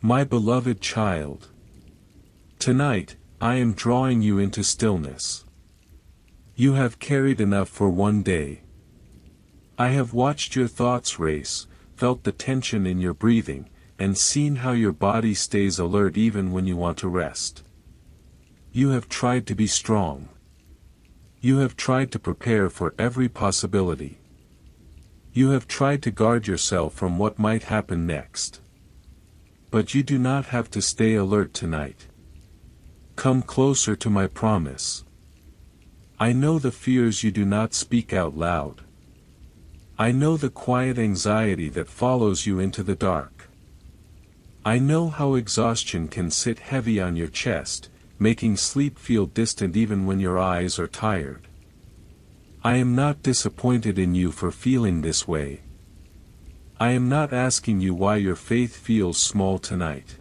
My beloved child. Tonight, I am drawing you into stillness. You have carried enough for one day. I have watched your thoughts race, felt the tension in your breathing, and seen how your body stays alert even when you want to rest. You have tried to be strong. You have tried to prepare for every possibility. You have tried to guard yourself from what might happen next. But you do not have to stay alert tonight. Come closer to my promise. I know the fears you do not speak out loud. I know the quiet anxiety that follows you into the dark. I know how exhaustion can sit heavy on your chest, making sleep feel distant even when your eyes are tired. I am not disappointed in you for feeling this way. I am not asking you why your faith feels small tonight.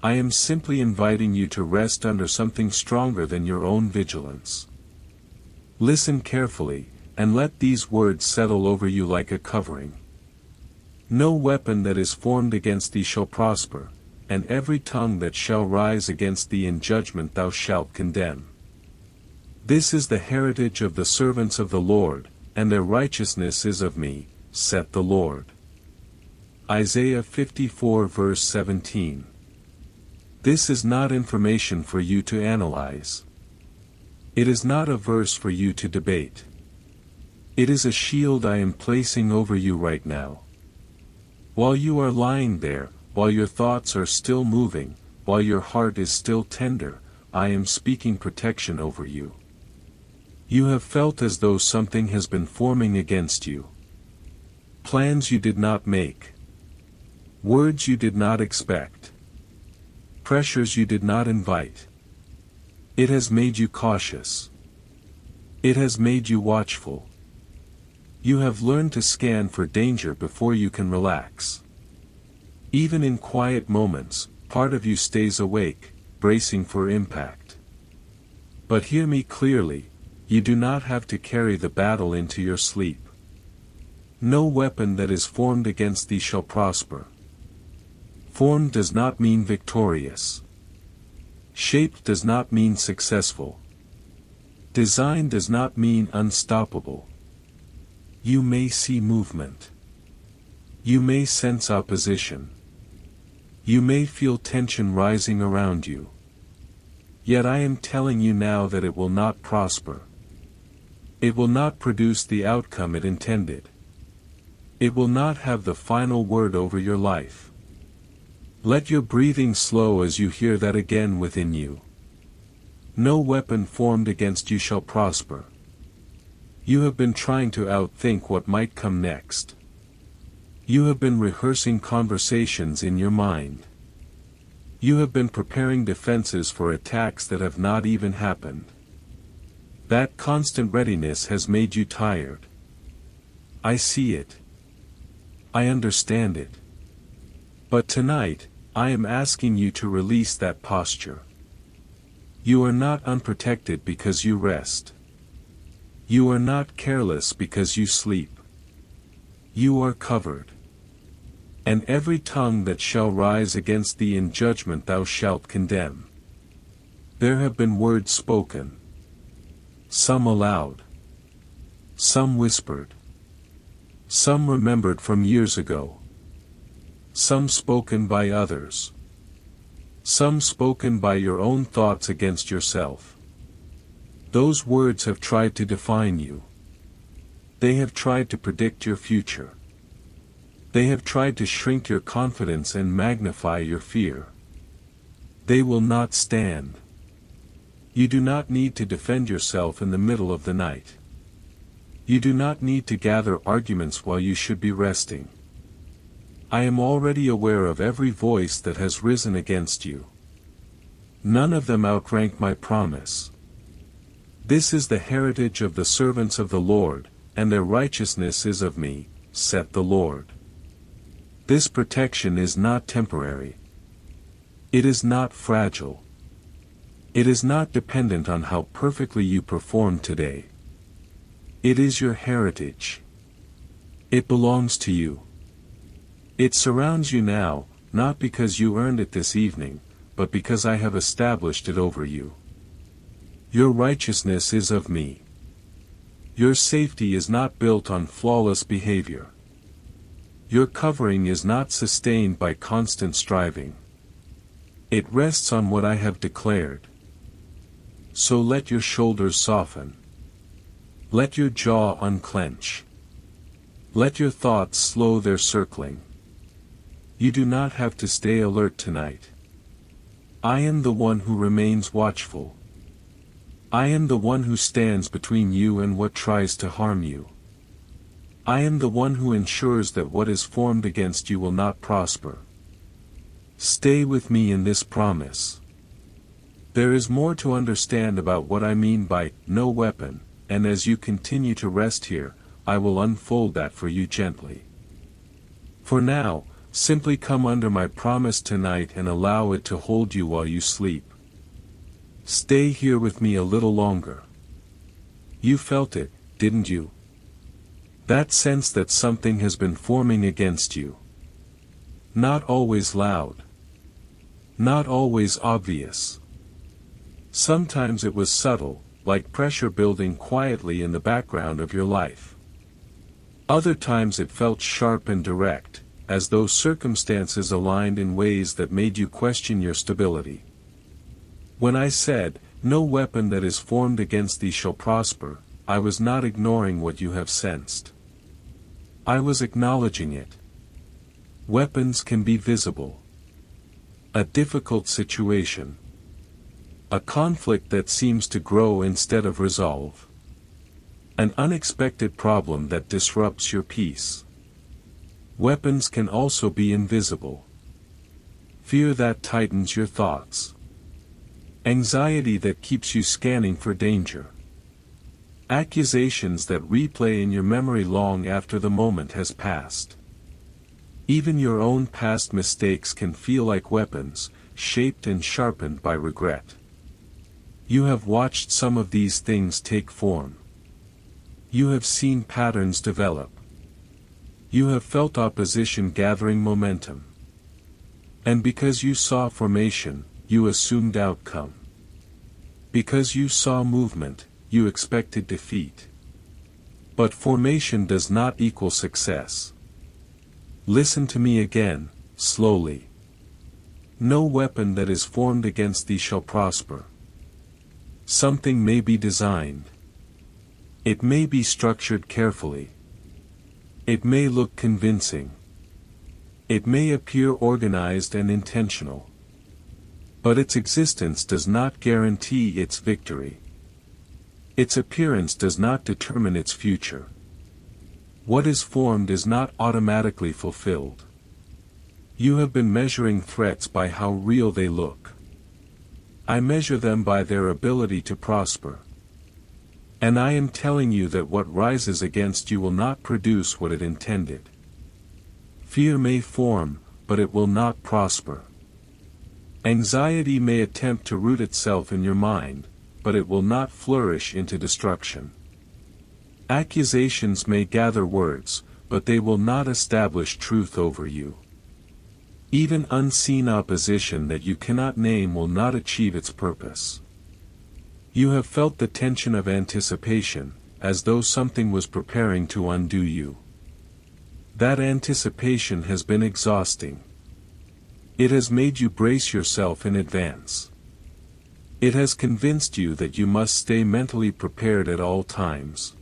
I am simply inviting you to rest under something stronger than your own vigilance. Listen carefully, and let these words settle over you like a covering. No weapon that is formed against thee shall prosper, and every tongue that shall rise against thee in judgment thou shalt condemn. This is the heritage of the servants of the Lord, and their righteousness is of me, saith the Lord. Isaiah 54 verse 17. This is not information for you to analyze. It is not a verse for you to debate. It is a shield I am placing over you right now. While you are lying there, while your thoughts are still moving, while your heart is still tender, I am speaking protection over you. You have felt as though something has been forming against you. Plans you did not make. Words you did not expect. Pressures you did not invite. It has made you cautious. It has made you watchful. You have learned to scan for danger before you can relax. Even in quiet moments, part of you stays awake, bracing for impact. But hear me clearly, you do not have to carry the battle into your sleep. No weapon that is formed against thee shall prosper. Formed does not mean victorious. Shaped does not mean successful. Design does not mean unstoppable. You may see movement. You may sense opposition. You may feel tension rising around you. Yet I am telling you now that it will not prosper. It will not produce the outcome it intended. It will not have the final word over your life. Let your breathing slow as you hear that again within you. No weapon formed against you shall prosper. You have been trying to outthink what might come next. You have been rehearsing conversations in your mind. You have been preparing defenses for attacks that have not even happened. That constant readiness has made you tired. I see it. I understand it. But tonight, I am asking you to release that posture. You are not unprotected because you rest. You are not careless because you sleep. You are covered. And every tongue that shall rise against thee in judgment thou shalt condemn. There have been words spoken. Some aloud. Some whispered. Some remembered from years ago. Some spoken by others. Some spoken by your own thoughts against yourself. Those words have tried to define you. They have tried to predict your future. They have tried to shrink your confidence and magnify your fear. They will not stand. You do not need to defend yourself in the middle of the night. You do not need to gather arguments while you should be resting. I am already aware of every voice that has risen against you. None of them outrank my promise. This is the heritage of the servants of the Lord, and their righteousness is of me, saith the Lord. This protection is not temporary. It is not fragile. It is not dependent on how perfectly you perform today. It is your heritage. It belongs to you. It surrounds you now, not because you earned it this evening, but because I have established it over you. Your righteousness is of me. Your safety is not built on flawless behavior. Your covering is not sustained by constant striving. It rests on what I have declared. So let your shoulders soften. Let your jaw unclench. Let your thoughts slow their circling. You do not have to stay alert tonight. I am the one who remains watchful. I am the one who stands between you and what tries to harm you. I am the one who ensures that what is formed against you will not prosper. Stay with me in this promise. There is more to understand about what I mean by no weapon, and as you continue to rest here, I will unfold that for you gently. For now, simply come under my promise tonight and allow it to hold you while you sleep. Stay here with me a little longer. You felt it, didn't you? That sense that something has been forming against you. Not always loud. Not always obvious. Sometimes it was subtle, like pressure building quietly in the background of your life. Other times it felt sharp and direct, as though circumstances aligned in ways that made you question your stability. When I said, "No weapon that is formed against thee shall prosper," I was not ignoring what you have sensed. I was acknowledging it. Weapons can be visible. A difficult situation. A conflict that seems to grow instead of resolve. An unexpected problem that disrupts your peace. Weapons can also be invisible. Fear that tightens your thoughts. Anxiety that keeps you scanning for danger. Accusations that replay in your memory long after the moment has passed. Even your own past mistakes can feel like weapons, shaped and sharpened by regret. You have watched some of these things take form. You have seen patterns develop. You have felt opposition gathering momentum. And because you saw formation, you assumed outcome. Because you saw movement, you expected defeat. But formation does not equal success. Listen to me again, slowly. No weapon that is formed against thee shall prosper. Something may be designed. It may be structured carefully. It may look convincing. It may appear organized and intentional. But its existence does not guarantee its victory. Its appearance does not determine its future. What is formed is not automatically fulfilled. You have been measuring threats by how real they look. I measure them by their ability to prosper. And I am telling you that what rises against you will not produce what it intended. Fear may form, but it will not prosper. Anxiety may attempt to root itself in your mind, but it will not flourish into destruction. Accusations may gather words, but they will not establish truth over you. Even unseen opposition that you cannot name will not achieve its purpose. You have felt the tension of anticipation, as though something was preparing to undo you. That anticipation has been exhausting. It has made you brace yourself in advance. It has convinced you that you must stay mentally prepared at all times.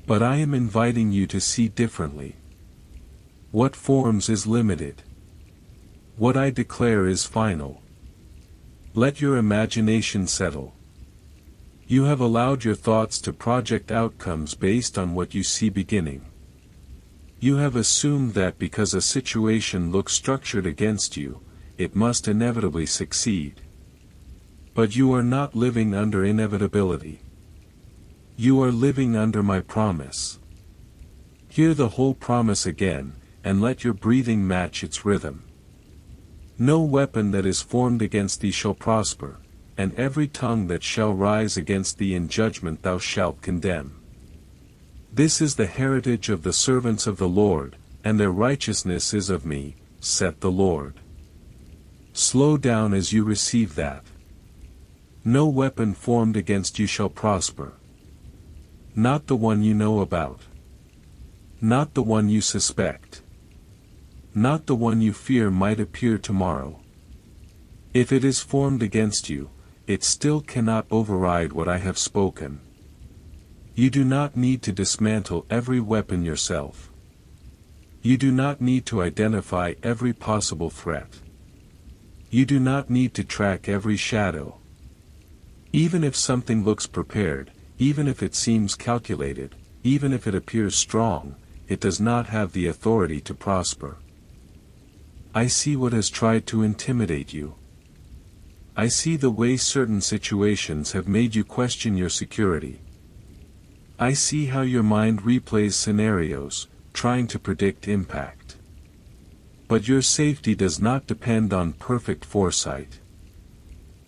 But I am inviting you to see differently. What forms is limited. What I declare is final. Let your imagination settle. You have allowed your thoughts to project outcomes based on what you see beginning. You have assumed that because a situation looks structured against you, it must inevitably succeed. But you are not living under inevitability. You are living under my promise. Hear the whole promise again, and let your breathing match its rhythm. No weapon that is formed against thee shall prosper, and every tongue that shall rise against thee in judgment thou shalt condemn. This is the heritage of the servants of the Lord, and their righteousness is of me, saith the Lord. Slow down as you receive that. No weapon formed against you shall prosper. Not the one you know about. Not the one you suspect. Not the one you fear might appear tomorrow. If it is formed against you, it still cannot override what I have spoken. You do not need to dismantle every weapon yourself. You do not need to identify every possible threat. You do not need to track every shadow. Even if something looks prepared, even if it seems calculated, even if it appears strong, it does not have the authority to prosper. I see what has tried to intimidate you. I see the way certain situations have made you question your security. I see how your mind replays scenarios, trying to predict impact. But your safety does not depend on perfect foresight.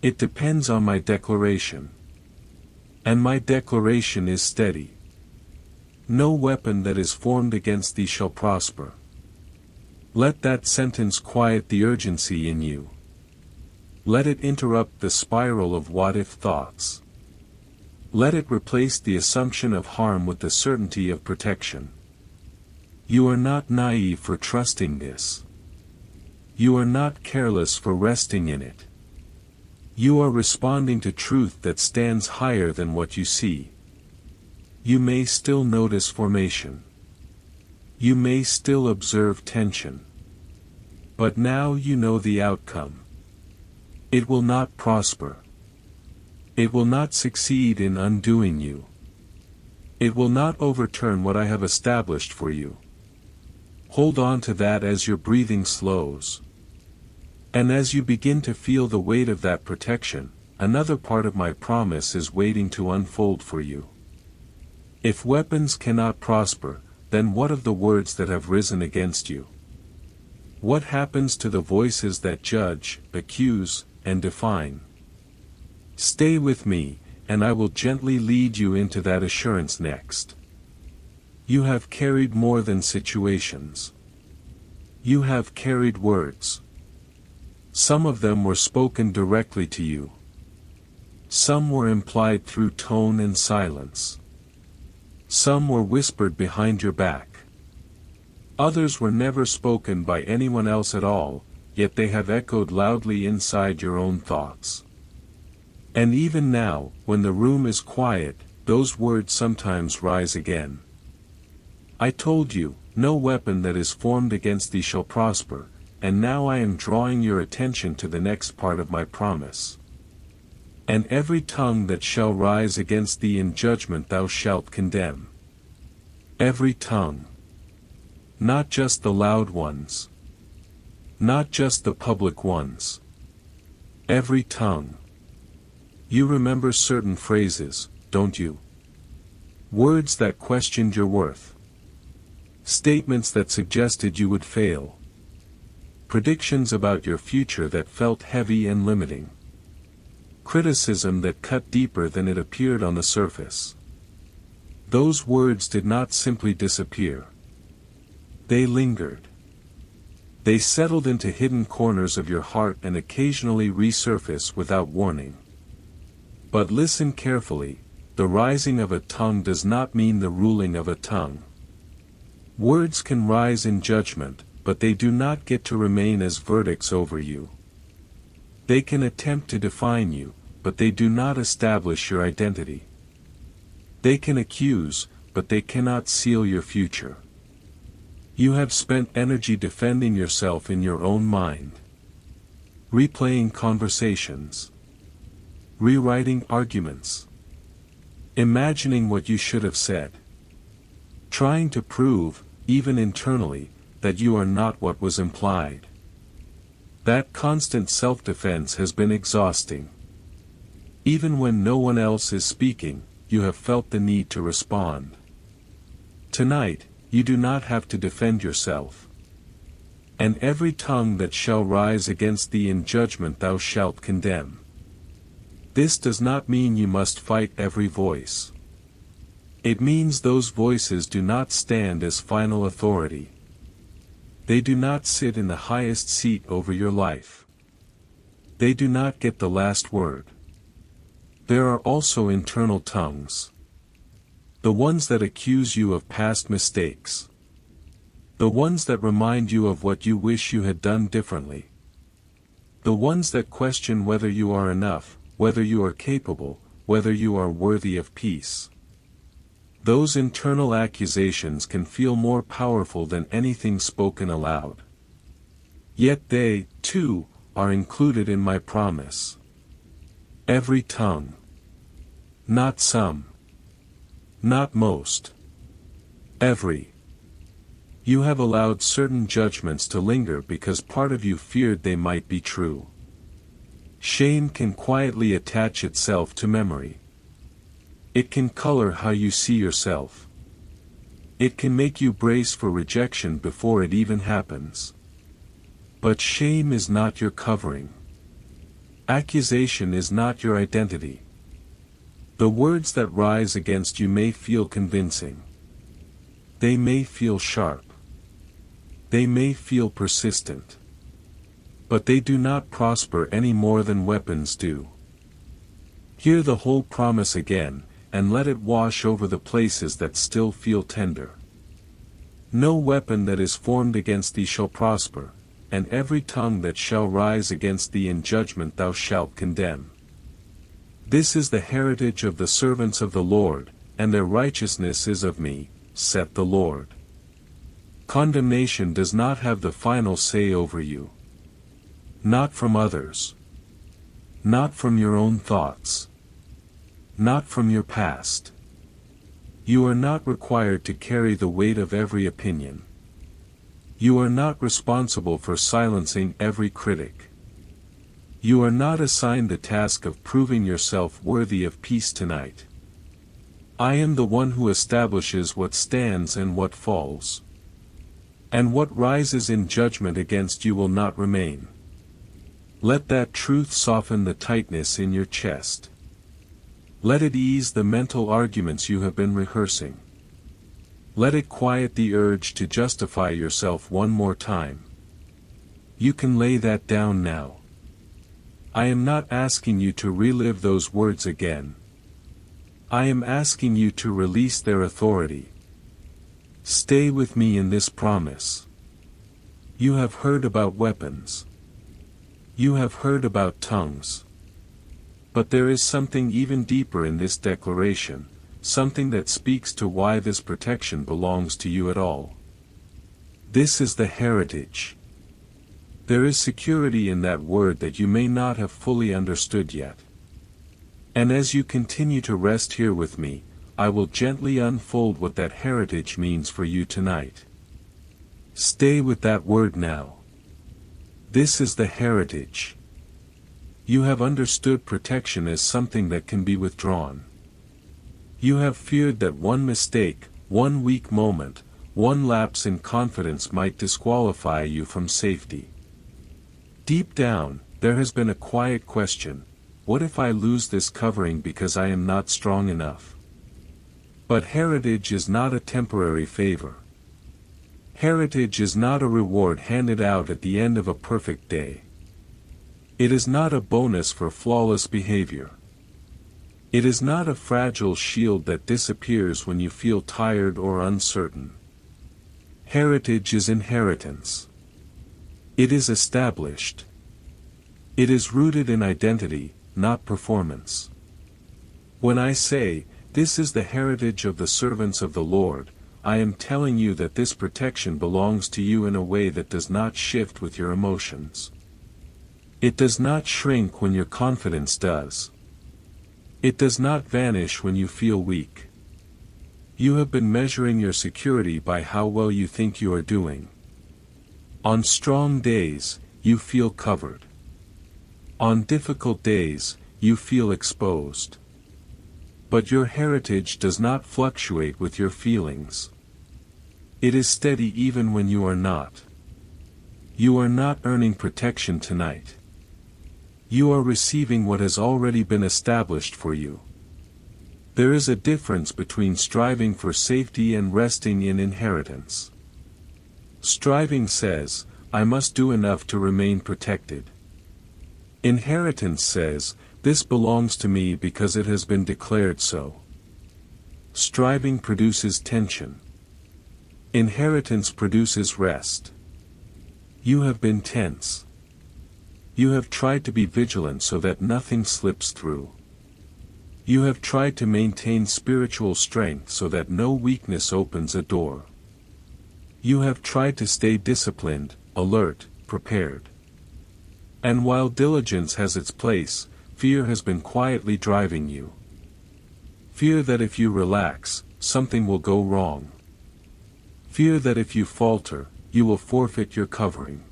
It depends on my declaration. And my declaration is steady. No weapon that is formed against thee shall prosper. Let that sentence quiet the urgency in you. Let it interrupt the spiral of what-if thoughts. Let it replace the assumption of harm with the certainty of protection. You are not naive for trusting this. You are not careless for resting in it. You are responding to truth that stands higher than what you see. You may still notice formation. You may still observe tension. But now you know the outcome. It will not prosper. It will not succeed in undoing you. It will not overturn what I have established for you. Hold on to that as your breathing slows. And as you begin to feel the weight of that protection, another part of my promise is waiting to unfold for you. If weapons cannot prosper, then what of the words that have risen against you? What happens to the voices that judge, accuse, and define? Stay with me, and I will gently lead you into that assurance next. You have carried more than situations. You have carried words. Some of them were spoken directly to you. Some were implied through tone and silence. Some were whispered behind your back. Others were never spoken by anyone else at all, yet they have echoed loudly inside your own thoughts. And even now, when the room is quiet, those words sometimes rise again. I told you, no weapon that is formed against thee shall prosper, and now I am drawing your attention to the next part of my promise. And every tongue that shall rise against thee in judgment thou shalt condemn. Every tongue. Not just the loud ones. Not just the public ones. Every tongue. You remember certain phrases, don't you? Words that questioned your worth. Statements that suggested you would fail. Predictions about your future that felt heavy and limiting. Criticism that cut deeper than it appeared on the surface. Those words did not simply disappear. They lingered. They settled into hidden corners of your heart and occasionally resurface without warning. But listen carefully, the rising of a tongue does not mean the ruling of a tongue. Words can rise in judgment, but they do not get to remain as verdicts over you. They can attempt to define you, but they do not establish your identity. They can accuse, but they cannot seal your future. You have spent energy defending yourself in your own mind. Replaying conversations. Rewriting arguments. Imagining what you should have said. Trying to prove, even internally, that you are not what was implied. That constant self-defense has been exhausting. Even when no one else is speaking, you have felt the need to respond. Tonight, you do not have to defend yourself. And every tongue that shall rise against thee in judgment thou shalt condemn. This does not mean you must fight every voice. It means those voices do not stand as final authority. They do not sit in the highest seat over your life. They do not get the last word. There are also internal tongues. The ones that accuse you of past mistakes. The ones that remind you of what you wish you had done differently. The ones that question whether you are enough, whether you are capable, whether you are worthy of peace. Those internal accusations can feel more powerful than anything spoken aloud. Yet they, too, are included in my promise. Every tongue. Not some. Not most. Every. You have allowed certain judgments to linger because part of you feared they might be true. Shame can quietly attach itself to memory. It can color how you see yourself. It can make you brace for rejection before it even happens. But shame is not your covering. Accusation is not your identity. The words that rise against you may feel convincing. They may feel sharp. They may feel persistent. But they do not prosper any more than weapons do. Hear the whole promise again, and let it wash over the places that still feel tender. No weapon that is formed against thee shall prosper, and every tongue that shall rise against thee in judgment thou shalt condemn. This is the heritage of the servants of the Lord, and their righteousness is of me, saith the Lord. Condemnation does not have the final say over you. Not from others. Not from your own thoughts. Not from your past. You are not required to carry the weight of every opinion. You are not responsible for silencing every critic. You are not assigned the task of proving yourself worthy of peace tonight. I am the one who establishes what stands and what falls. And what rises in judgment against you will not remain. Let that truth soften the tightness in your chest. Let it ease the mental arguments you have been rehearsing. Let it quiet the urge to justify yourself one more time. You can lay that down now. I am not asking you to relive those words again. I am asking you to release their authority. Stay with me in this promise. You have heard about weapons. You have heard about tongues. But there is something even deeper in this declaration, something that speaks to why this protection belongs to you at all. This is the heritage. There is security in that word that you may not have fully understood yet. And as you continue to rest here with me, I will gently unfold what that heritage means for you tonight. Stay with that word now. This is the heritage. You have understood protection as something that can be withdrawn. You have feared that one mistake, one weak moment, one lapse in confidence might disqualify you from safety. Deep down, there has been a quiet question: what if I lose this covering because I am not strong enough? But heritage is not a temporary favor. Heritage is not a reward handed out at the end of a perfect day. It is not a bonus for flawless behavior. It is not a fragile shield that disappears when you feel tired or uncertain. Heritage is inheritance. It is established. It is rooted in identity, not performance. When I say, "This is the heritage of the servants of the Lord," I am telling you that this protection belongs to you in a way that does not shift with your emotions. It does not shrink when your confidence does. It does not vanish when you feel weak. You have been measuring your security by how well you think you are doing. On strong days, you feel covered. On difficult days, you feel exposed. But your heritage does not fluctuate with your feelings. It is steady even when you are not. You are not earning protection tonight. You are receiving what has already been established for you. There is a difference between striving for safety and resting in inheritance. Striving says, I must do enough to remain protected. Inheritance says, this belongs to me because it has been declared so. Striving produces tension. Inheritance produces rest. You have been tense. You have tried to be vigilant so that nothing slips through. You have tried to maintain spiritual strength so that no weakness opens a door. You have tried to stay disciplined, alert, prepared. And while diligence has its place, fear has been quietly driving you. Fear that if you relax, something will go wrong. Fear that if you falter, you will forfeit your covering.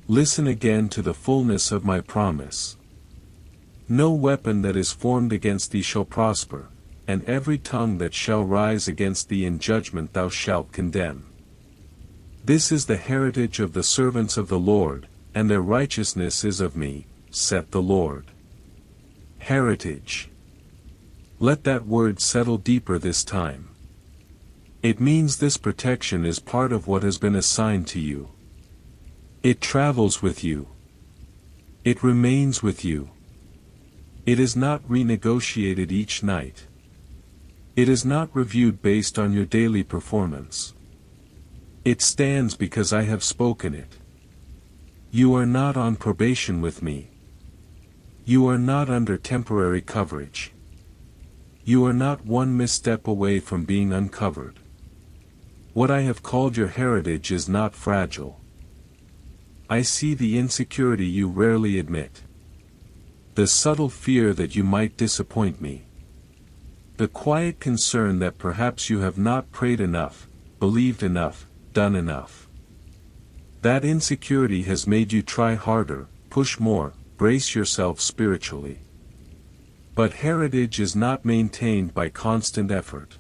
Listen again to the fullness of my promise. No weapon that is formed against thee shall prosper, and every tongue that shall rise against thee in judgment thou shalt condemn. This is the heritage of the servants of the Lord, and their righteousness is of me, saith the Lord. Heritage. Let that word settle deeper this time. It means this protection is part of what has been assigned to you. It travels with you. It remains with you. It is not renegotiated each night. It is not reviewed based on your daily performance. It stands because I have spoken it. You are not on probation with me. You are not under temporary coverage. You are not one misstep away from being uncovered. What I have called your heritage is not fragile. I see the insecurity you rarely admit. The subtle fear that you might disappoint me. The quiet concern that perhaps you have not prayed enough, believed enough, done enough. That insecurity has made you try harder, push more, brace yourself spiritually. But heritage is not maintained by constant effort.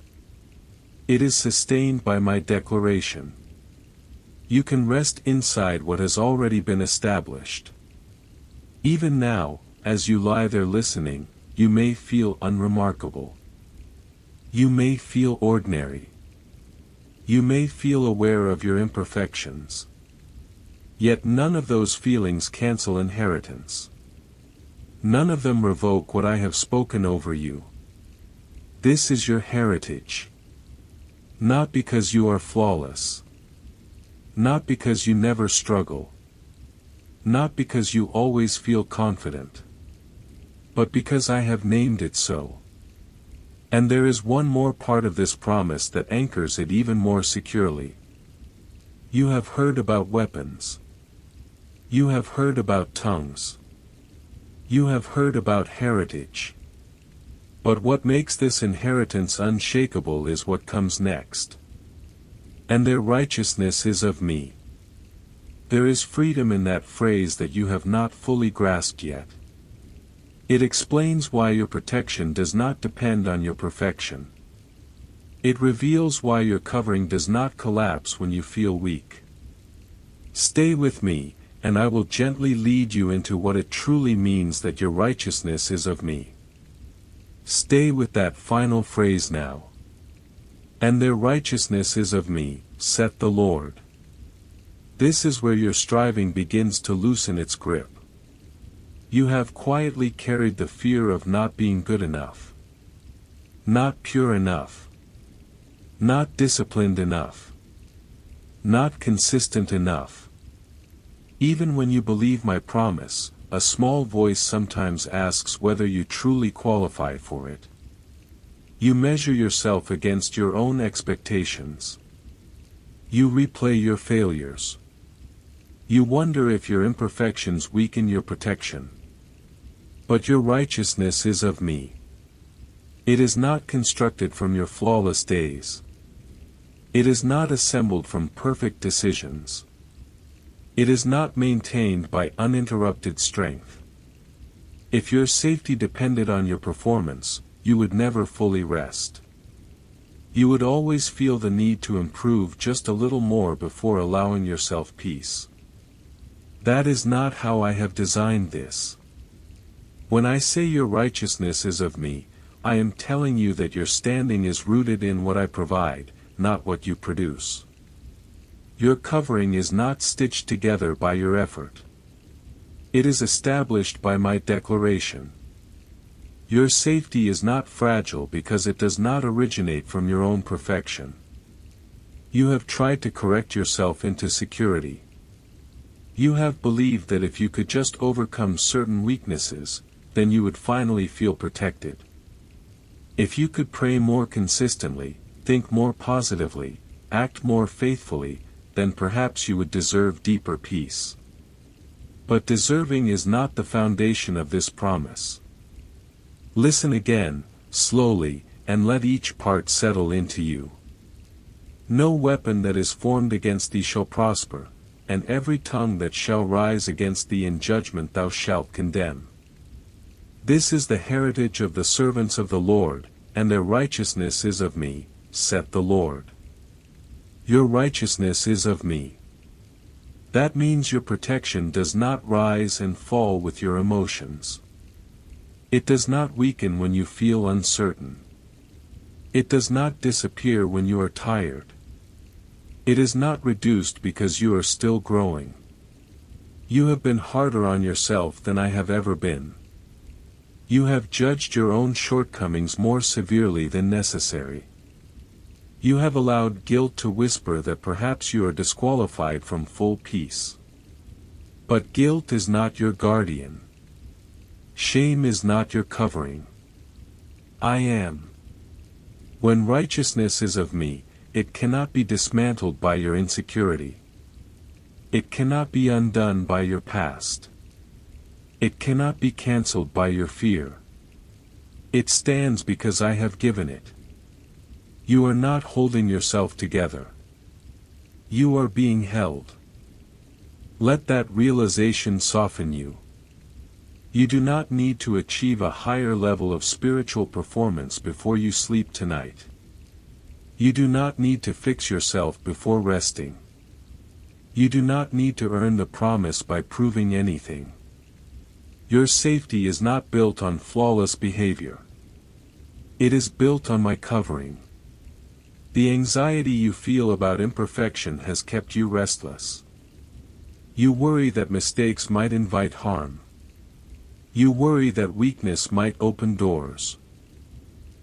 It is sustained by my declaration. You can rest inside what has already been established. Even now, as you lie there listening, you may feel unremarkable. You may feel ordinary. You may feel aware of your imperfections. Yet none of those feelings cancel inheritance. None of them revoke what I have spoken over you. This is your heritage. Not because you are flawless. Not because you never struggle. Not because you always feel confident. But because I have named it so. And there is one more part of this promise that anchors it even more securely. You have heard about weapons. You have heard about tongues. You have heard about heritage. But what makes this inheritance unshakable is what comes next. And their righteousness is of me. There is freedom in that phrase that you have not fully grasped yet. It explains why your protection does not depend on your perfection. It reveals why your covering does not collapse when you feel weak. Stay with me, and I will gently lead you into what it truly means that your righteousness is of me. Stay with that final phrase now. And their righteousness is of me, saith the Lord. This is where your striving begins to loosen its grip. You have quietly carried the fear of not being good enough. Not pure enough. Not disciplined enough. Not consistent enough. Even when you believe my promise, a small voice sometimes asks whether you truly qualify for it. You measure yourself against your own expectations. You replay your failures. You wonder if your imperfections weaken your protection. But your righteousness is of me. It is not constructed from your flawless days. It is not assembled from perfect decisions. It is not maintained by uninterrupted strength. If your safety depended on your performance, you would never fully rest. You would always feel the need to improve just a little more before allowing yourself peace. That is not how I have designed this. When I say your righteousness is of me, I am telling you that your standing is rooted in what I provide, not what you produce. Your covering is not stitched together by your effort. It is established by my declaration. Your safety is not fragile because it does not originate from your own perfection. You have tried to correct yourself into security. You have believed that if you could just overcome certain weaknesses, then you would finally feel protected. If you could pray more consistently, think more positively, act more faithfully, then perhaps you would deserve deeper peace. But deserving is not the foundation of this promise. Listen again, slowly, and let each part settle into you. No weapon that is formed against thee shall prosper, and every tongue that shall rise against thee in judgment thou shalt condemn. This is the heritage of the servants of the Lord, and their righteousness is of me, saith the Lord. Your righteousness is of me. That means your protection does not rise and fall with your emotions. It does not weaken when you feel uncertain. It does not disappear when you are tired. It is not reduced because you are still growing. You have been harder on yourself than I have ever been. You have judged your own shortcomings more severely than necessary. You have allowed guilt to whisper that perhaps you are disqualified from full peace. But guilt is not your guardian. Shame is not your covering. I am. When righteousness is of me, it cannot be dismantled by your insecurity. It cannot be undone by your past. It cannot be cancelled by your fear. It stands because I have given it. You are not holding yourself together. You are being held. Let that realization soften you. You do not need to achieve a higher level of spiritual performance before you sleep tonight. You do not need to fix yourself before resting. You do not need to earn the promise by proving anything. Your safety is not built on flawless behavior. It is built on my covering. The anxiety you feel about imperfection has kept you restless. You worry that mistakes might invite harm. You worry that weakness might open doors.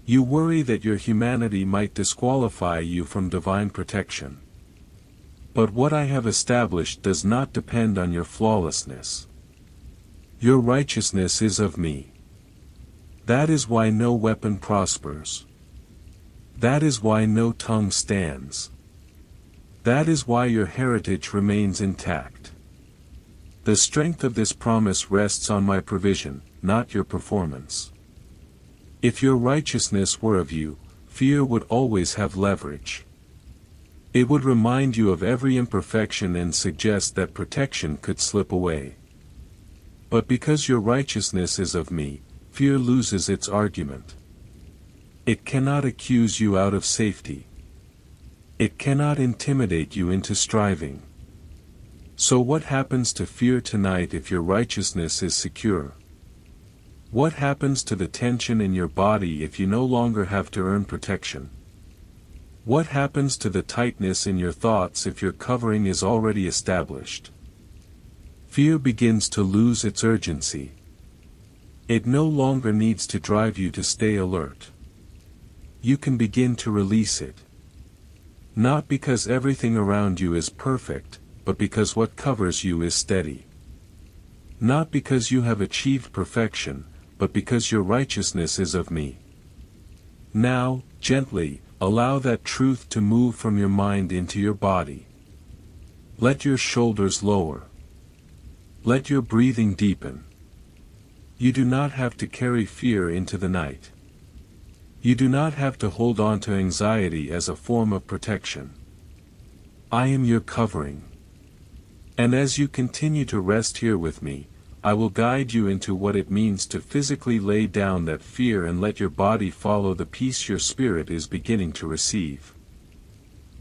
You worry that your humanity might disqualify you from divine protection. But what I have established does not depend on your flawlessness. Your righteousness is of me. That is why no weapon prospers. That is why no tongue stands. That is why your heritage remains intact. The strength of this promise rests on my provision, not your performance. If your righteousness were of you, fear would always have leverage. It would remind you of every imperfection and suggest that protection could slip away. But because your righteousness is of me, fear loses its argument. It cannot accuse you out of safety. It cannot intimidate you into striving. So what happens to fear tonight if your righteousness is secure? What happens to the tension in your body if you no longer have to earn protection? What happens to the tightness in your thoughts if your covering is already established? Fear begins to lose its urgency. It no longer needs to drive you to stay alert. You can begin to release it. Not because everything around you is perfect, but because what covers you is steady. Not because you have achieved perfection, but because your righteousness is of me. Now, gently, allow that truth to move from your mind into your body. Let your shoulders lower. Let your breathing deepen. You do not have to carry fear into the night. You do not have to hold on to anxiety as a form of protection. I am your covering. And as you continue to rest here with me, I will guide you into what it means to physically lay down that fear and let your body follow the peace your spirit is beginning to receive.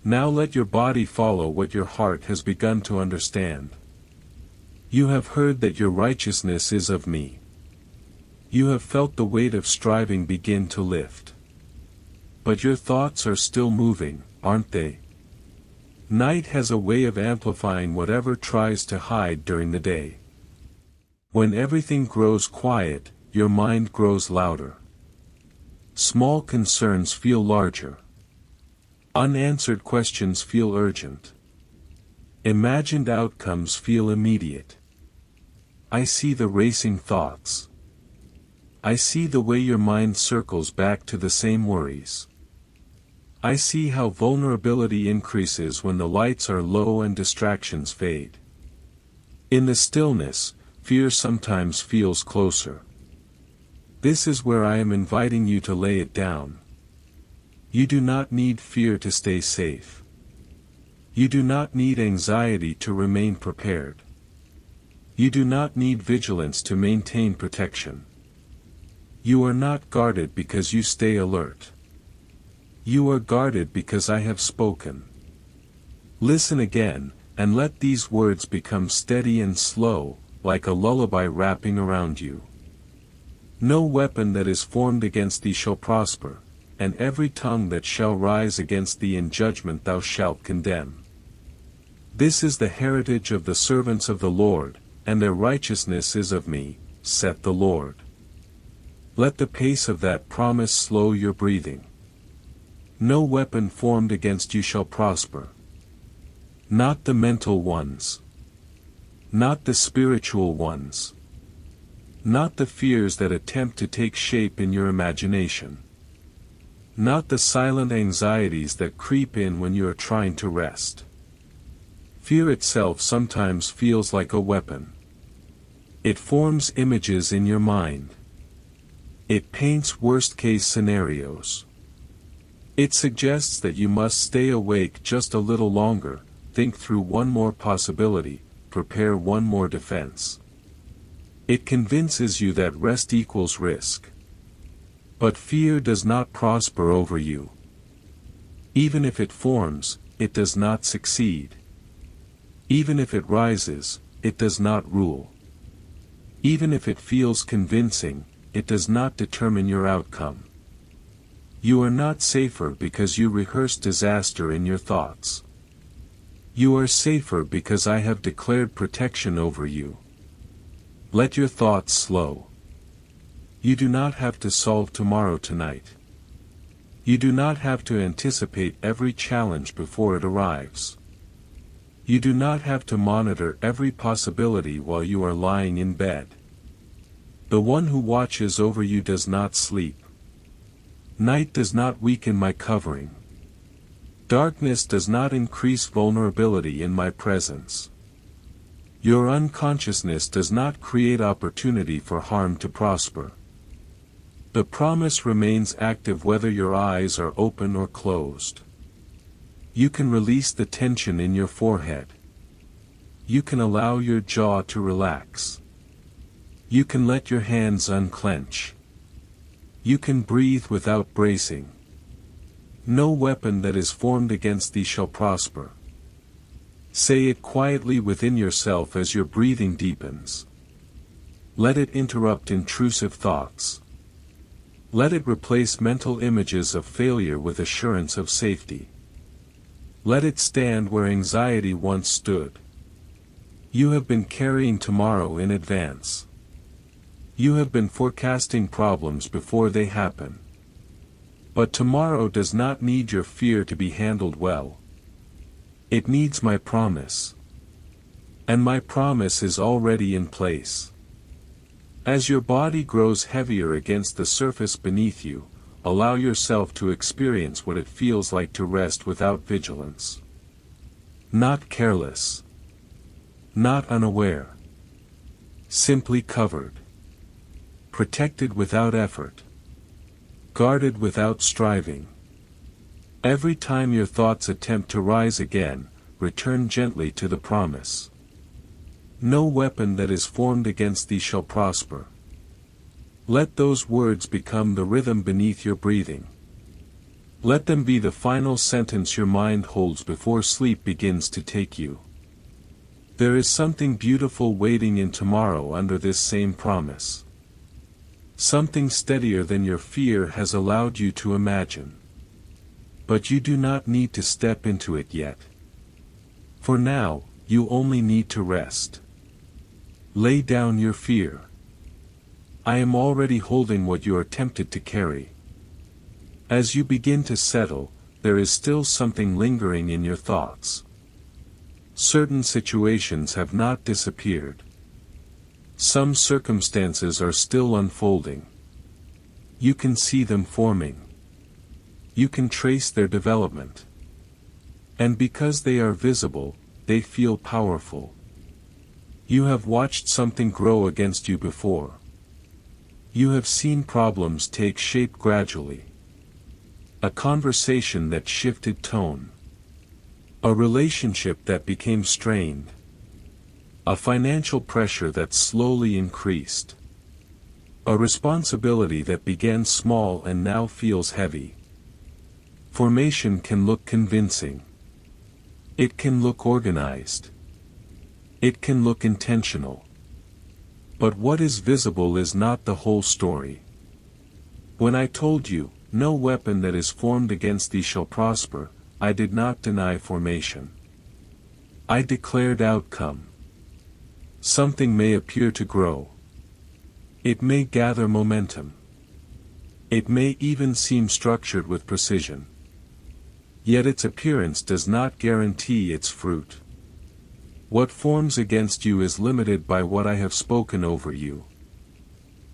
Now let your body follow what your heart has begun to understand. You have heard that your righteousness is of me. You have felt the weight of striving begin to lift. But your thoughts are still moving, aren't they? Night has a way of amplifying whatever tries to hide during the day. When everything grows quiet, your mind grows louder. Small concerns feel larger. Unanswered questions feel urgent. Imagined outcomes feel immediate. I see the racing thoughts. I see the way your mind circles back to the same worries. I see how vulnerability increases when the lights are low and distractions fade. In the stillness, fear sometimes feels closer. This is where I am inviting you to lay it down. You do not need fear to stay safe. You do not need anxiety to remain prepared. You do not need vigilance to maintain protection. You are not guarded because you stay alert. You are guarded because I have spoken. Listen again, and let these words become steady and slow, like a lullaby wrapping around you. No weapon that is formed against thee shall prosper, and every tongue that shall rise against thee in judgment thou shalt condemn. This is the heritage of the servants of the Lord, and their righteousness is of me, saith the Lord. Let the pace of that promise slow your breathing. No weapon formed against you shall prosper. Not the mental ones. Not the spiritual ones. Not the fears that attempt to take shape in your imagination. Not the silent anxieties that creep in when you are trying to rest. Fear itself sometimes feels like a weapon. It forms images in your mind. It paints worst-case scenarios. It suggests that you must stay awake just a little longer, think through one more possibility, prepare one more defense. It convinces you that rest equals risk. But fear does not prosper over you. Even if it forms, it does not succeed. Even if it rises, it does not rule. Even if it feels convincing, it does not determine your outcome. You are not safer because you rehearse disaster in your thoughts. You are safer because I have declared protection over you. Let your thoughts slow. You do not have to solve tomorrow tonight. You do not have to anticipate every challenge before it arrives. You do not have to monitor every possibility while you are lying in bed. The one who watches over you does not sleep. Night does not weaken my covering. Darkness does not increase vulnerability in my presence. Your unconsciousness does not create opportunity for harm to prosper. The promise remains active whether your eyes are open or closed. You can release the tension in your forehead. You can allow your jaw to relax. You can let your hands unclench. You can breathe without bracing. No weapon that is formed against thee shall prosper. Say it quietly within yourself as your breathing deepens. Let it interrupt intrusive thoughts. Let it replace mental images of failure with assurance of safety. Let it stand where anxiety once stood. You have been carrying tomorrow in advance. You have been forecasting problems before they happen. But tomorrow does not need your fear to be handled well. It needs my promise. And my promise is already in place. As your body grows heavier against the surface beneath you, allow yourself to experience what it feels like to rest without vigilance. Not careless. Not unaware. Simply covered. Protected without effort. Guarded without striving. Every time your thoughts attempt to rise again, return gently to the promise. No weapon that is formed against thee shall prosper. Let those words become the rhythm beneath your breathing. Let them be the final sentence your mind holds before sleep begins to take you. There is something beautiful waiting in tomorrow under this same promise. Something steadier than your fear has allowed you to imagine. But you do not need to step into it yet. For now, you only need to rest. Lay down your fear. I am already holding what you are tempted to carry. As you begin to settle, there is still something lingering in your thoughts. Certain situations have not disappeared. Some circumstances are still unfolding. You can see them forming. You can trace their development. And because they are visible, they feel powerful. You have watched something grow against you before. You have seen problems take shape gradually. A conversation that shifted tone. A relationship that became strained. A financial pressure that slowly increased. A responsibility that began small and now feels heavy. Formation can look convincing. It can look organized. It can look intentional. But what is visible is not the whole story. When I told you, "No weapon that is formed against thee shall prosper," I did not deny formation. I declared outcome. Something may appear to grow. It may gather momentum. It may even seem structured with precision. Yet its appearance does not guarantee its fruit. What forms against you is limited by what I have spoken over you.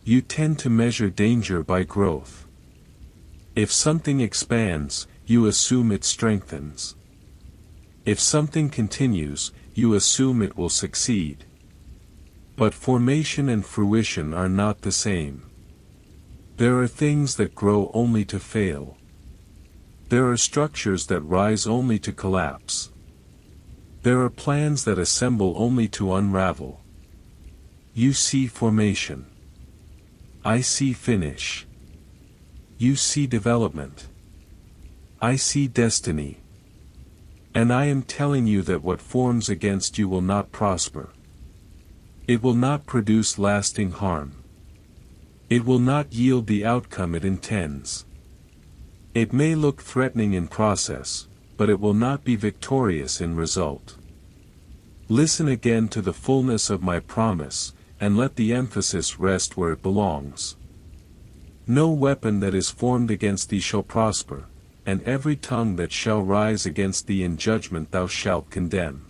You tend to measure danger by growth. If something expands, you assume it strengthens. If something continues, you assume it will succeed. But formation and fruition are not the same. There are things that grow only to fail. There are structures that rise only to collapse. There are plans that assemble only to unravel. You see formation. I see finish. You see development. I see destiny. And I am telling you that what forms against you will not prosper. It will not produce lasting harm. It will not yield the outcome it intends. It may look threatening in process, but it will not be victorious in result. Listen again to the fullness of my promise, and let the emphasis rest where it belongs. No weapon that is formed against thee shall prosper, and every tongue that shall rise against thee in judgment thou shalt condemn.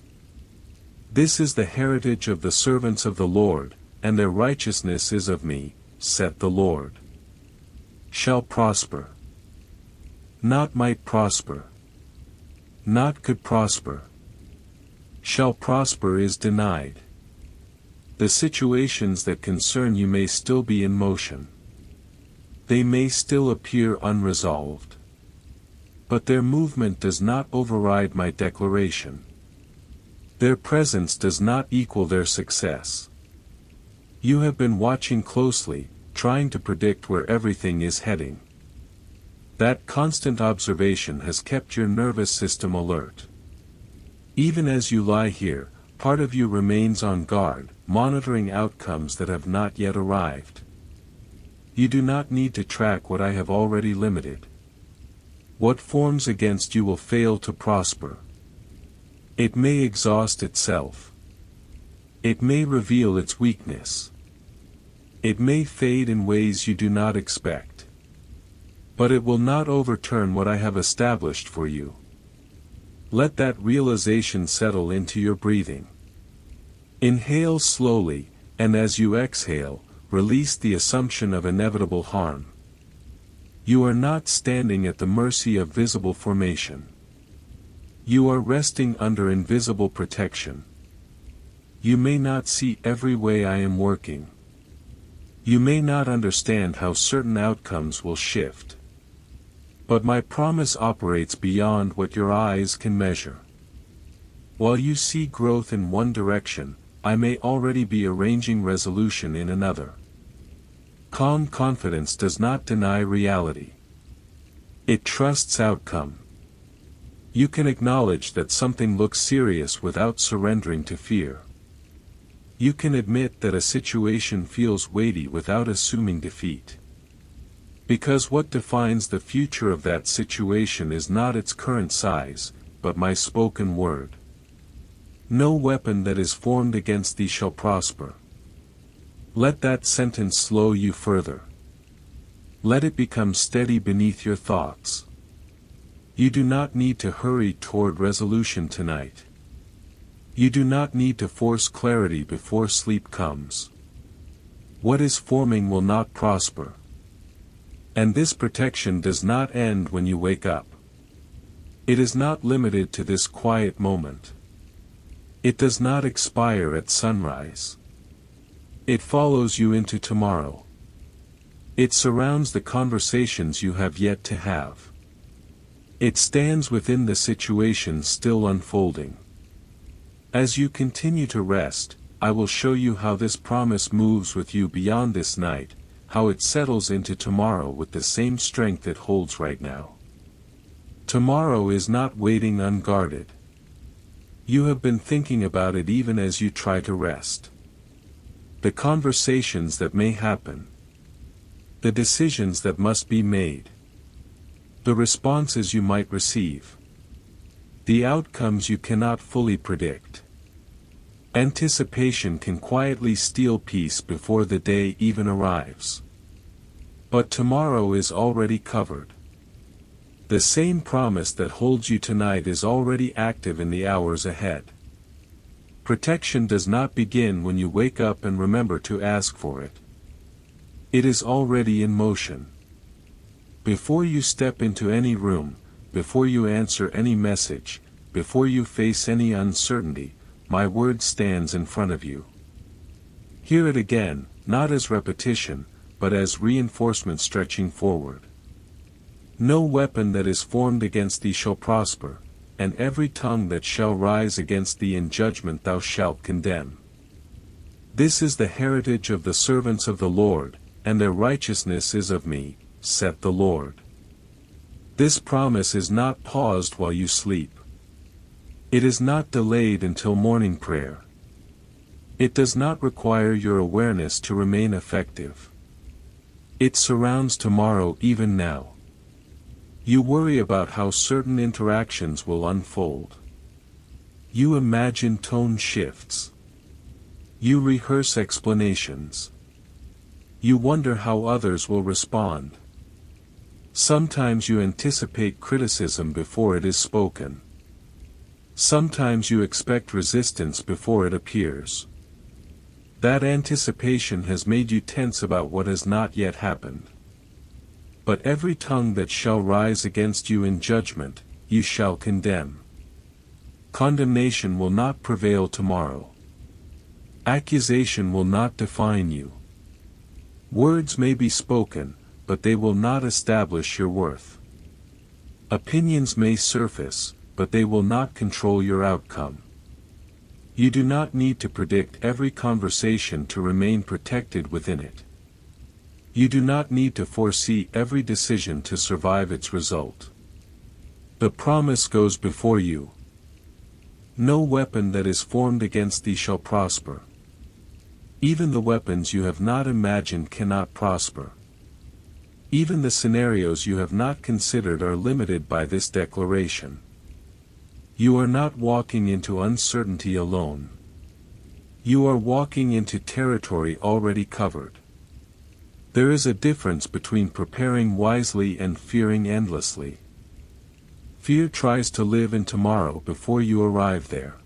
This is the heritage of the servants of the Lord, and their righteousness is of me, saith the Lord. Shall prosper. Not might prosper. Not could prosper. Shall prosper is denied. The situations that concern you may still be in motion. They may still appear unresolved. But their movement does not override my declaration. Their presence does not equal their success. You have been watching closely, trying to predict where everything is heading. That constant observation has kept your nervous system alert. Even as you lie here, part of you remains on guard, monitoring outcomes that have not yet arrived. You do not need to track what I have already limited. What forms against you will fail to prosper. It may exhaust itself. It may reveal its weakness. It may fade in ways you do not expect. But it will not overturn what I have established for you. Let that realization settle into your breathing. Inhale slowly, and as you exhale, release the assumption of inevitable harm. You are not standing at the mercy of visible formation. You are resting under invisible protection. You may not see every way I am working. You may not understand how certain outcomes will shift. But my promise operates beyond what your eyes can measure. While you see growth in one direction, I may already be arranging resolution in another. Calm confidence does not deny reality. It trusts outcome. You can acknowledge that something looks serious without surrendering to fear. You can admit that a situation feels weighty without assuming defeat. Because what defines the future of that situation is not its current size, but my spoken word. No weapon that is formed against thee shall prosper. Let that sentence slow you further. Let it become steady beneath your thoughts. You do not need to hurry toward resolution tonight. You do not need to force clarity before sleep comes. What is forming will not prosper. And this protection does not end when you wake up. It is not limited to this quiet moment. It does not expire at sunrise. It follows you into tomorrow. It surrounds the conversations you have yet to have. It stands within the situations still unfolding. As you continue to rest, I will show you how this promise moves with you beyond this night, how it settles into tomorrow with the same strength it holds right now. Tomorrow is not waiting unguarded. You have been thinking about it even as you try to rest. The conversations that may happen. The decisions that must be made. The responses you might receive. The outcomes you cannot fully predict. Anticipation can quietly steal peace before the day even arrives. But tomorrow is already covered. The same promise that holds you tonight is already active in the hours ahead. Protection does not begin when you wake up and remember to ask for it. It is already in motion. Before you step into any room, before you answer any message, before you face any uncertainty, my word stands in front of you. Hear it again, not as repetition, but as reinforcement stretching forward. No weapon that is formed against thee shall prosper, and every tongue that shall rise against thee in judgment thou shalt condemn. This is the heritage of the servants of the Lord, and their righteousness is of me, saith the Lord. This promise is not paused while you sleep. It is not delayed until morning prayer. It does not require your awareness to remain effective. It surrounds tomorrow even now. You worry about how certain interactions will unfold. You imagine tone shifts. You rehearse explanations. You wonder how others will respond. Sometimes you anticipate criticism before it is spoken. Sometimes you expect resistance before it appears. That anticipation has made you tense about what has not yet happened. But every tongue that shall rise against you in judgment, you shall condemn. Condemnation will not prevail tomorrow. Accusation will not define you. Words may be spoken, but they will not establish your worth. Opinions may surface, but they will not control your outcome. You do not need to predict every conversation to remain protected within it. You do not need to foresee every decision to survive its result. The promise goes before you. No weapon that is formed against thee shall prosper. Even the weapons you have not imagined cannot prosper. Even the scenarios you have not considered are limited by this declaration. You are not walking into uncertainty alone. You are walking into territory already covered. There is a difference between preparing wisely and fearing endlessly. Fear tries to live in tomorrow before you arrive there.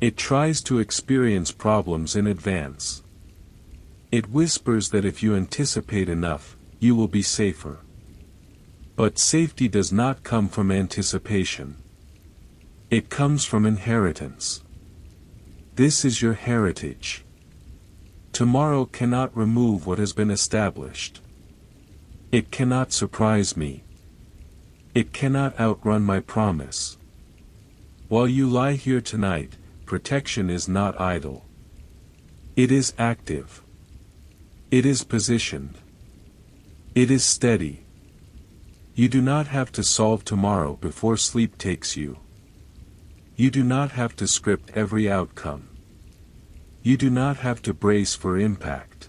It tries to experience problems in advance. It whispers that if you anticipate enough, you will be safer. But safety does not come from anticipation. It comes from inheritance. This is your heritage. Tomorrow cannot remove what has been established. It cannot surprise me. It cannot outrun my promise. While you lie here tonight, protection is not idle. It is active. It is positioned. It is steady. You do not have to solve tomorrow before sleep takes you. You do not have to script every outcome. You do not have to brace for impact.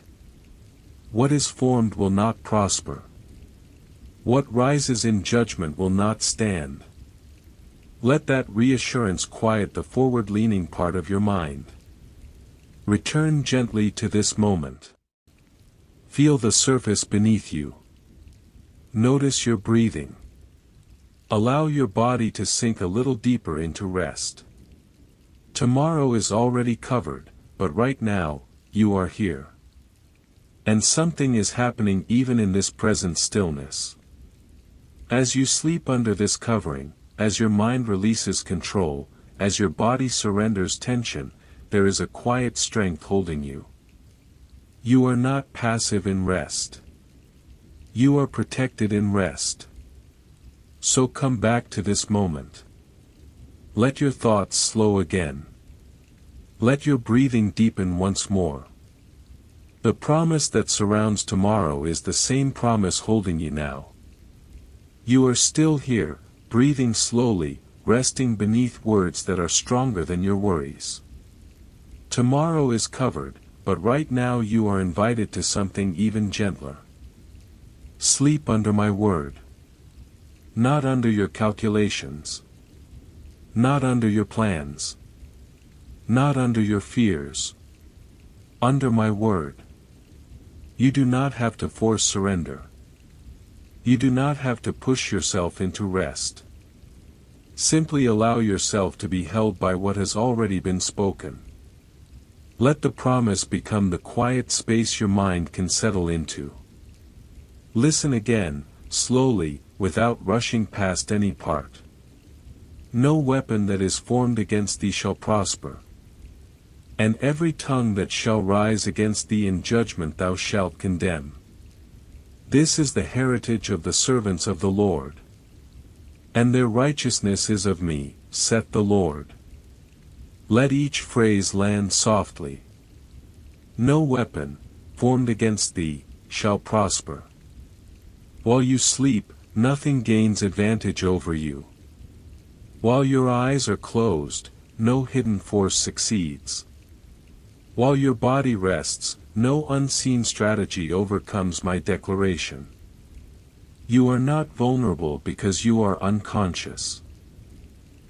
What is formed will not prosper. What rises in judgment will not stand. Let that reassurance quiet the forward-leaning part of your mind. Return gently to this moment. Feel the surface beneath you. Notice your breathing. Allow your body to sink a little deeper into rest. Tomorrow is already covered, but right now, you are here. And something is happening even in this present stillness. As you sleep under this covering, as your mind releases control, as your body surrenders tension, there is a quiet strength holding you. You are not passive in rest. You are protected in rest. So come back to this moment. Let your thoughts slow again. Let your breathing deepen once more. The promise that surrounds tomorrow is the same promise holding you now. You are still here, breathing slowly, resting beneath words that are stronger than your worries. Tomorrow is covered, but right now you are invited to something even gentler. Sleep under my word. Not under your calculations. Not under your plans. Not under your fears. Under my word. You do not have to force surrender. You do not have to push yourself into rest. Simply allow yourself to be held by what has already been spoken. Let the promise become the quiet space your mind can settle into. Listen again, slowly, without rushing past any part. No weapon that is formed against thee shall prosper. And every tongue that shall rise against thee in judgment thou shalt condemn. This is the heritage of the servants of the Lord. And their righteousness is of me, saith the Lord. Let each phrase land softly. No weapon, formed against thee, shall prosper. While you sleep, nothing gains advantage over you. While your eyes are closed, no hidden force succeeds. While your body rests, no unseen strategy overcomes my declaration. You are not vulnerable because you are unconscious.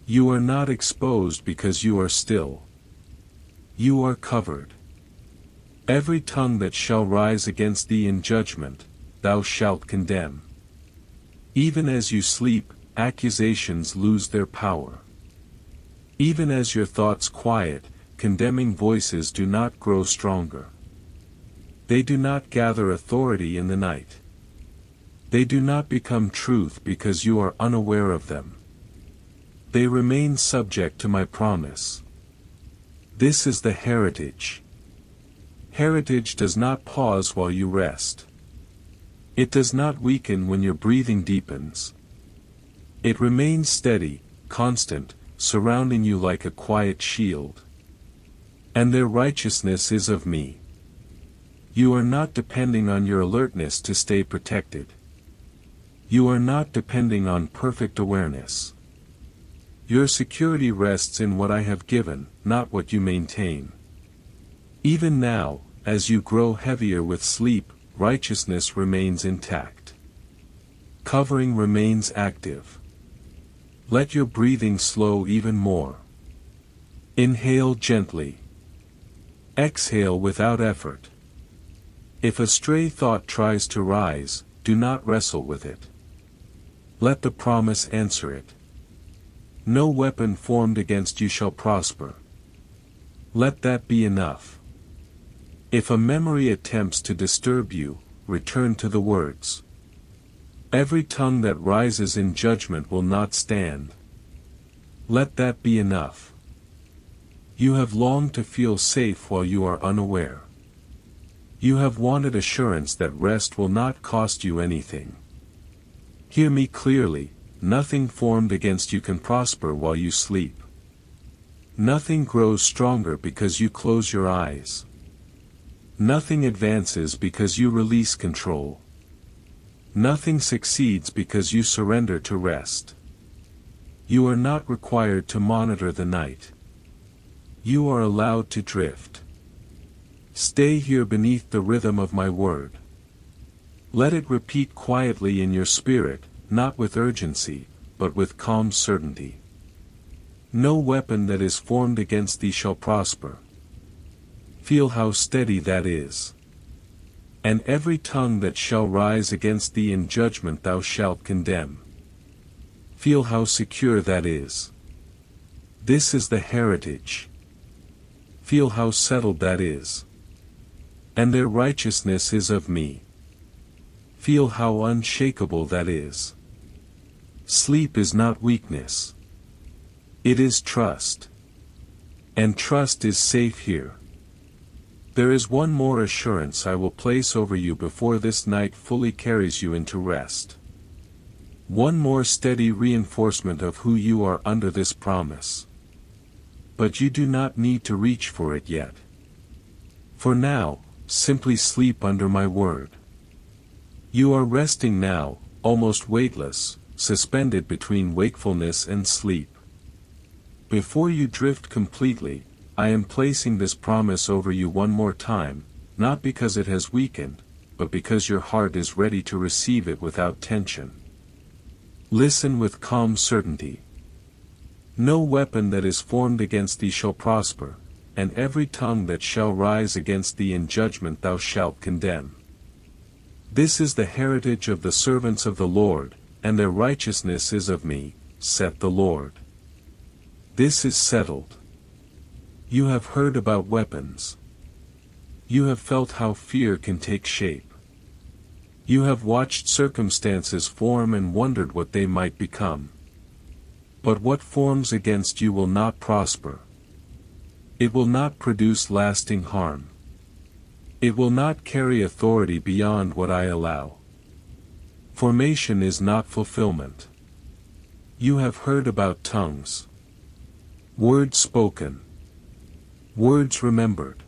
You are not exposed because you are still. You are covered. Every tongue that shall rise against thee in judgment, thou shalt condemn. Even as you sleep, accusations lose their power. Even as your thoughts quiet, condemning voices do not grow stronger. They do not gather authority in the night. They do not become truth because you are unaware of them. They remain subject to my promise. This is the heritage. Heritage does not pause while you rest. It does not weaken when your breathing deepens. It remains steady, constant, surrounding you like a quiet shield. And their righteousness is of me. You are not depending on your alertness to stay protected. You are not depending on perfect awareness. Your security rests in what I have given, not what you maintain. Even now, as you grow heavier with sleep, righteousness remains intact. Covering remains active. Let your breathing slow even more. Inhale gently. Exhale without effort. If a stray thought tries to rise, do not wrestle with it. Let the promise answer it. No weapon formed against you shall prosper. Let that be enough. If a memory attempts to disturb you, return to the words. Every tongue that rises in judgment will not stand. Let that be enough. You have longed to feel safe while you are unaware. You have wanted assurance that rest will not cost you anything. Hear me clearly, nothing formed against you can prosper while you sleep. Nothing grows stronger because you close your eyes. Nothing advances because you release control. Nothing succeeds because you surrender to rest. You are not required to monitor the night. You are allowed to drift. Stay here beneath the rhythm of my word. Let it repeat quietly in your spirit, not with urgency, but with calm certainty. No weapon that is formed against thee shall prosper. Feel how steady that is. And every tongue that shall rise against thee in judgment thou shalt condemn. Feel how secure that is. This is the heritage. Feel how settled that is. And their righteousness is of me. Feel how unshakable that is. Sleep is not weakness. It is trust. And trust is safe here. There is one more assurance I will place over you before this night fully carries you into rest. One more steady reinforcement of who you are under this promise. But you do not need to reach for it yet. For now, simply sleep under my word. You are resting now, almost weightless, suspended between wakefulness and sleep. Before you drift completely, I am placing this promise over you one more time, not because it has weakened, but because your heart is ready to receive it without tension. Listen with calm certainty. No weapon that is formed against thee shall prosper, and every tongue that shall rise against thee in judgment thou shalt condemn. This is the heritage of the servants of the Lord, and their righteousness is of me, saith the Lord. This is settled. You have heard about weapons. You have felt how fear can take shape. You have watched circumstances form and wondered what they might become. But what forms against you will not prosper. It will not produce lasting harm. It will not carry authority beyond what I allow. Formation is not fulfillment. You have heard about tongues. Words spoken. Words remembered.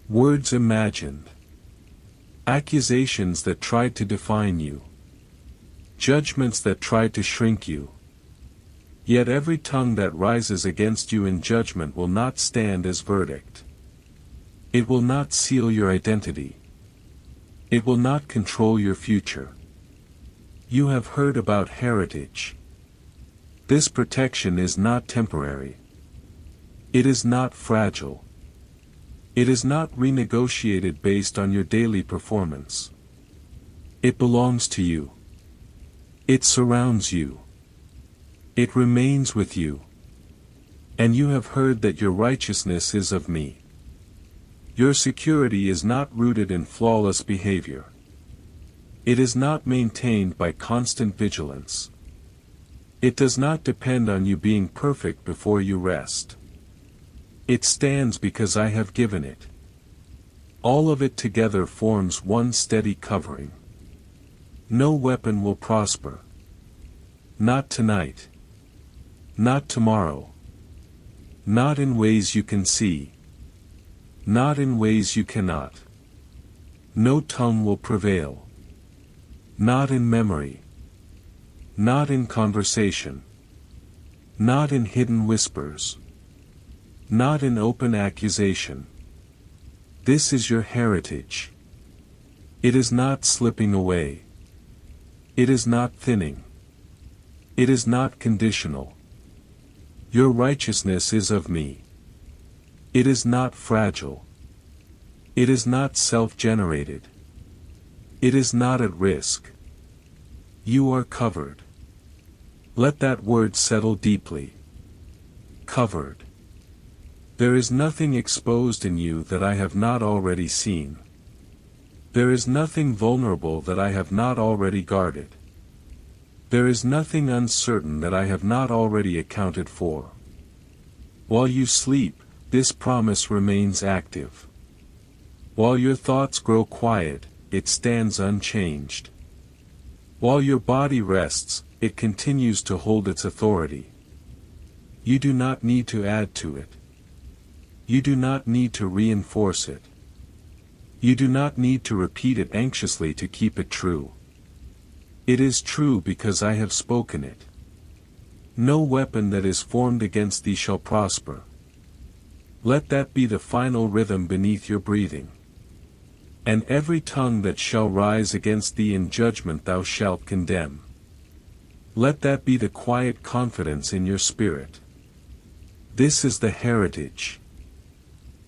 Words imagined. Accusations that tried to define you. Judgments that tried to shrink you. Yet every tongue that rises against you in judgment will not stand as verdict. It will not seal your identity. It will not control your future. You have heard about heritage. This protection is not temporary. It is not fragile. It is not renegotiated based on your daily performance. It belongs to you. It surrounds you. It remains with you. And you have heard that your righteousness is of me. Your security is not rooted in flawless behavior. It is not maintained by constant vigilance. It does not depend on you being perfect before you rest. It stands because I have given it. All of it together forms one steady covering. No weapon will prosper. Not tonight. Not tomorrow. Not in ways you can see. Not in ways you cannot. No tongue will prevail. Not in memory. Not in conversation. Not in hidden whispers. Not in open accusation. This is your heritage. It is not slipping away. It is not thinning. It is not conditional. Your righteousness is of me. It is not fragile. It is not self-generated. It is not at risk. You are covered. Let that word settle deeply. Covered. There is nothing exposed in you that I have not already seen. There is nothing vulnerable that I have not already guarded. There is nothing uncertain that I have not already accounted for. While you sleep, this promise remains active. While your thoughts grow quiet, it stands unchanged. While your body rests, it continues to hold its authority. You do not need to add to it. You do not need to reinforce it. You do not need to repeat it anxiously to keep it true. It is true because I have spoken it. No weapon that is formed against thee shall prosper. Let that be the final rhythm beneath your breathing. And every tongue that shall rise against thee in judgment thou shalt condemn. Let that be the quiet confidence in your spirit. This is the heritage.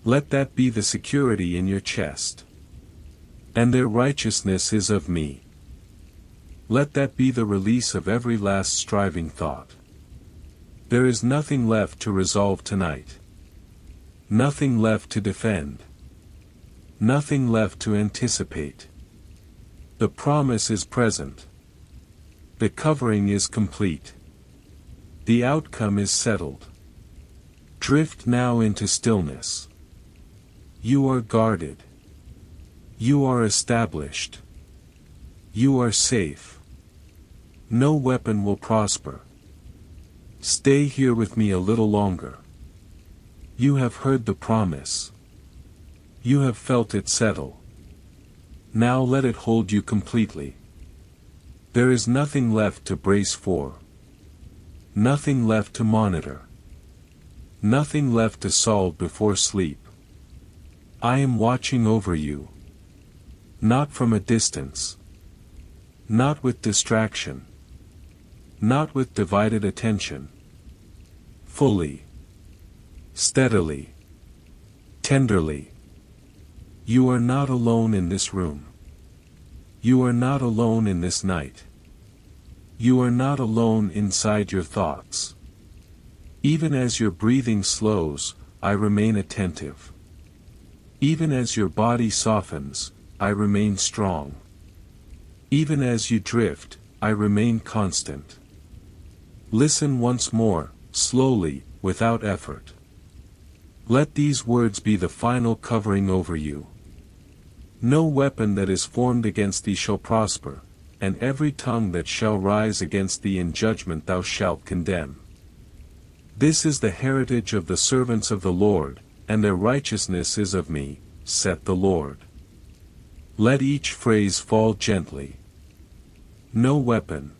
Let that be the security in your chest. And their righteousness is of me. Let that be the release of every last striving thought. There is nothing left to resolve tonight. Nothing left to defend. Nothing left to anticipate. The promise is present. The covering is complete. The outcome is settled. Drift now into stillness. You are guarded. You are established. You are safe. No weapon will prosper. Stay here with me a little longer. You have heard the promise. You have felt it settle. Now let it hold you completely. There is nothing left to brace for. Nothing left to monitor. Nothing left to solve before sleep. I am watching over you. Not from a distance. Not with distraction. Not with divided attention. Fully. Steadily. Tenderly. You are not alone in this room. You are not alone in this night. You are not alone inside your thoughts. Even as your breathing slows, I remain attentive. Even as your body softens, I remain strong. Even as you drift, I remain constant. Listen once more, slowly, without effort. Let these words be the final covering over you. No weapon that is formed against thee shall prosper, and every tongue that shall rise against thee in judgment thou shalt condemn. This is the heritage of the servants of the Lord, and their righteousness is of me, saith the Lord. Let each phrase fall gently. No weapon.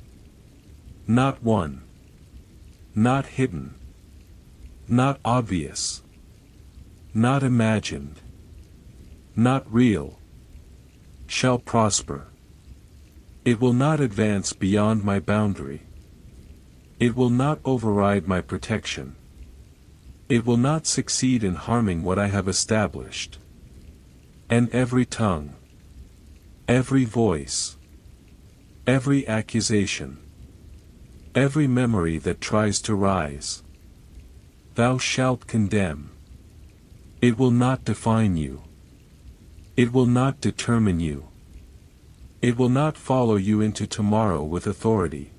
Not one. Not hidden. Not obvious. Not imagined. Not real. Shall prosper. It will not advance beyond my boundary. It will not override my protection. It will not succeed in harming what I have established. And every tongue, every voice, every accusation, every memory that tries to rise, thou shalt condemn. It will not define you. It will not determine you. It will not follow you into tomorrow with authority.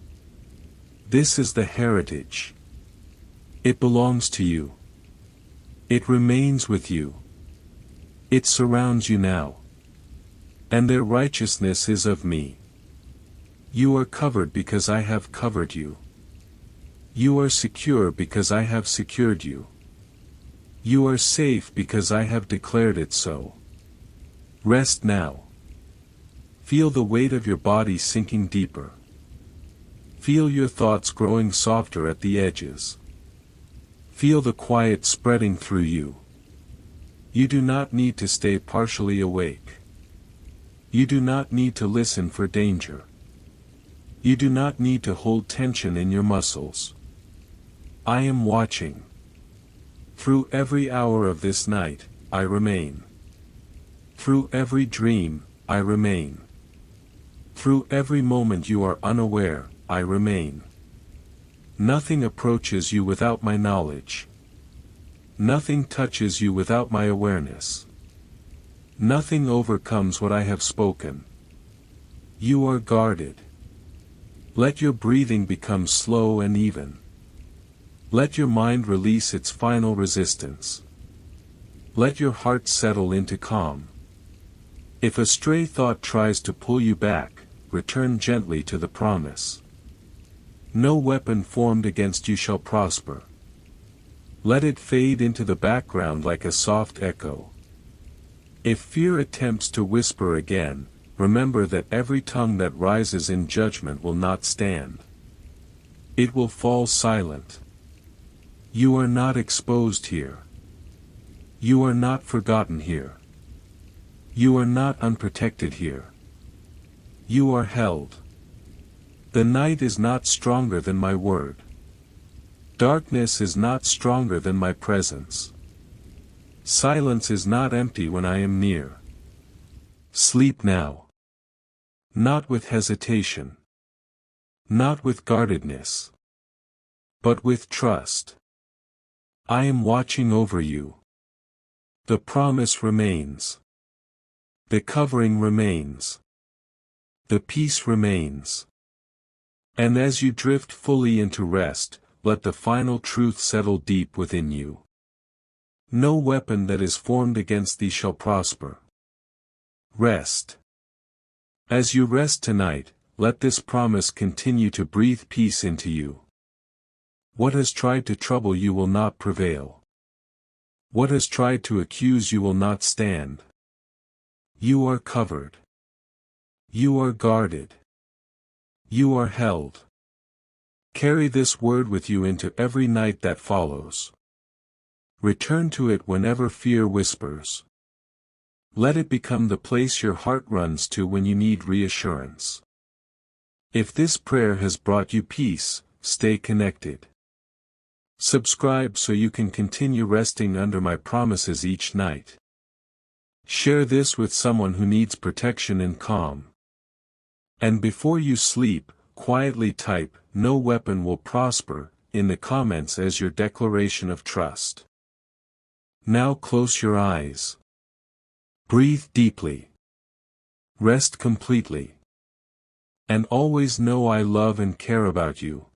This is the heritage. It belongs to you. It remains with you. It surrounds you now. And their righteousness is of me. You are covered because I have covered you. You are secure because I have secured you. You are safe because I have declared it so. Rest now. Feel the weight of your body sinking deeper. Feel your thoughts growing softer at the edges. Feel the quiet spreading through you. You do not need to stay partially awake. You do not need to listen for danger. You do not need to hold tension in your muscles. I am watching. Through every hour of this night, I remain. Through every dream, I remain. Through every moment you are unaware, I remain. Nothing approaches you without my knowledge. Nothing touches you without my awareness. Nothing overcomes what I have spoken. You are guarded. Let your breathing become slow and even. Let your mind release its final resistance. Let your heart settle into calm. If a stray thought tries to pull you back, return gently to the promise. No weapon formed against you shall prosper. Let it fade into the background like a soft echo. If fear attempts to whisper again, remember that every tongue that rises in judgment will not stand. It will fall silent. You are not exposed here. You are not forgotten here. You are not unprotected here. You are held. The night is not stronger than my word. Darkness is not stronger than my presence. Silence is not empty when I am near. Sleep now. Not with hesitation. Not with guardedness. But with trust. I am watching over you. The promise remains. The covering remains. The peace remains. And as you drift fully into rest, let the final truth settle deep within you. No weapon that is formed against thee shall prosper. Rest. As you rest tonight, let this promise continue to breathe peace into you. What has tried to trouble you will not prevail. What has tried to accuse you will not stand. You are covered. You are guarded. You are held. Carry this word with you into every night that follows. Return to it whenever fear whispers. Let it become the place your heart runs to when you need reassurance. If this prayer has brought you peace, stay connected. Subscribe so you can continue resting under my promises each night. Share this with someone who needs protection and calm. And before you sleep, quietly type, "No weapon will prosper," in the comments as your declaration of trust. Now close your eyes. Breathe deeply. Rest completely. And always know I love and care about you.